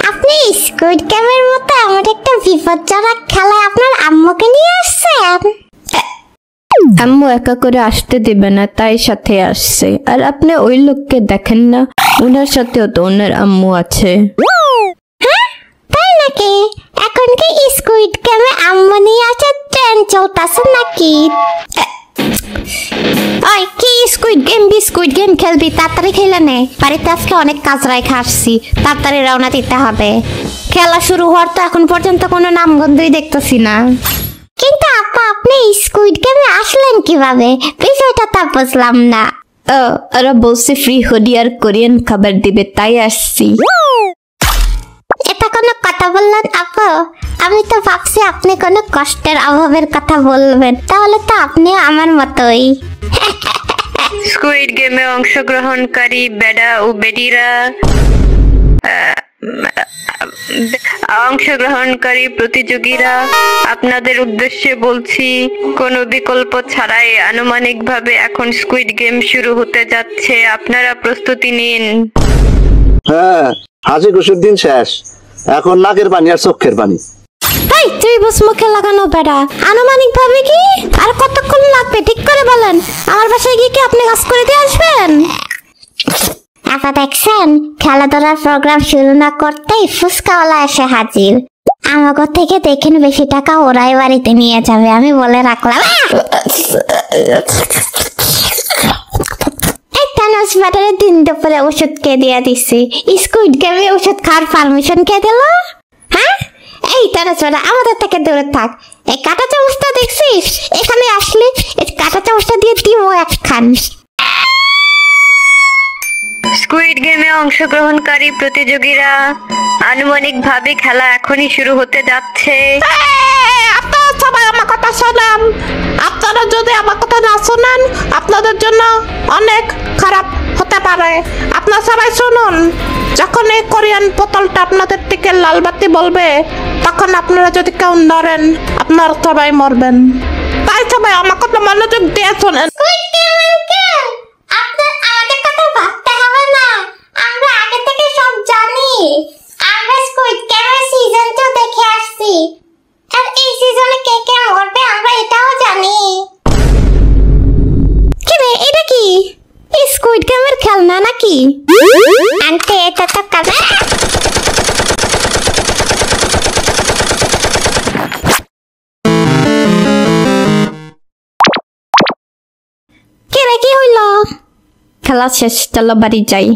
আপনি স্কুইড গেমের মতো আমার একটা বিপজ্জনক খেলায় আপনার আম্মুকে নিয়ে আসছেন। আম্মু একা করে আসতে দেবে না, তাই সাথে আসছে। আর আপনি ওই লোককে দেখেন না, ওনার সাথেও তো ওনার আম্মু আছে। হ্যাঁ তাই নাকি? এখন কি স্কুইড গেমে আম্মু নিয়ে আসে ট্রেন চলতেছে নাকি? ওই কি স্কুইড গেম খেলবি? তাড়াতাড়ি খেলে নে, বাড়িতে আজকে অনেক কাজ রাখা আসছি, তাড়াতাড়ি রওনা দিতে হবে। খেলা শুরু হওয়ার তো এখন পর্যন্ত কোনো নামগন্ধই দেখতেছি না। কিন্তু আপা আপনি স্কুইড গেমে আসলেন কিভাবে? বিষয়টা তা বুঝলাম না। ওরা বলছে ফ্রি হুডি আর কোরিয়ান খাবার দিবে, তাই আসছি। এটা কোনো কথা বললেন আপু? আমি তো ভাবছি আপনি কোনো কষ্টের অভাবের কথা বলবেন। তাহলে তো আপনি আমার মতোই। স্কুইড গেমে অংশগ্রহণকারী বেডা ও বেডিরা, অংশগ্রহণকারী প্রতিযোগীরা, আপনাদের উদ্দেশ্যে বলছি, কোনো বিকল্প ছাড়াই আনুমানিকভাবে এখন স্কুইড গেম শুরু হতে যাচ্ছে। আপনারা প্রস্তুতি নিন। হ্যাঁ, হাসি খুশির দিন শেষ, এখন নাকের পানি আর চোখের পানি। এই তুই বস মুখে লাগানো বেড়া, আনুমানিক ভাবে কি আর কতক্ষণ লাগবে ঠিক করে বলেন। আমার বাসায় গিয়ে কি আপনি কাজ করে দিয়ে আসবেন? আপা দেখছেন, খেলাধুলার প্রোগ্রাম শুরু না করতেই ফুচকাওয়ালা এসে হাজির। আমাকে থেকে দেখেন বেশি টাকা ওরাই বাড়িতে নিয়ে যাবে, আমি বলে রাখলাম। দিন দুপুরে ওষুধ কে দিয়ে দিছি, স্কুইড গেমে ওষুধ খাওয়ার পারমিশন কে দিল? হ্যাঁ, এই টানাচড়া আমাদের থেকে দূরে থাক। এই কাঁটা চামচটা দেখছিস? এখানে আসলে এই কাঁটা চামচটা দিয়ে দিব একখান। স্কুইড গেমে অংশগ্রহণকারী প্রতিযোগীরা, আনুমানিকভাবে খেলা এখনই শুরু হতে যাচ্ছে। আপনারা সবাই আমার কথা শোনেন। আপনারা যদি আমার কথা না শোনেন, আপনাদের জন্য অনেক খারাপ হতে পারে। আপনারা সবাই শুনুন, যখন এই কোরিয়ান বোতলটা আপনাদের দিকে লাল বাতি বলবে, তখন আপনারা যদি কেউ নড়েন, আপনারা সবাই মরবেন। তাই সবাই আমার কথা মনোযোগ দিয়ে শোনেন। আমাদের কথা ভাবতে হবে না, আমরা আগে থেকে সব জানি। আমরা স্কুইড গেমের সিজন 2 দেখে আসছি, আর এই সিজনে কে কে মরবে আমরা এটাও জানি। কি রে, এটা কি স্কুইড গেমের খেলনা নাকি? আন্টি এটা তো কাজ। কি রে, কি হইল? খেলা শেষ, চলো বাড়ি যাই।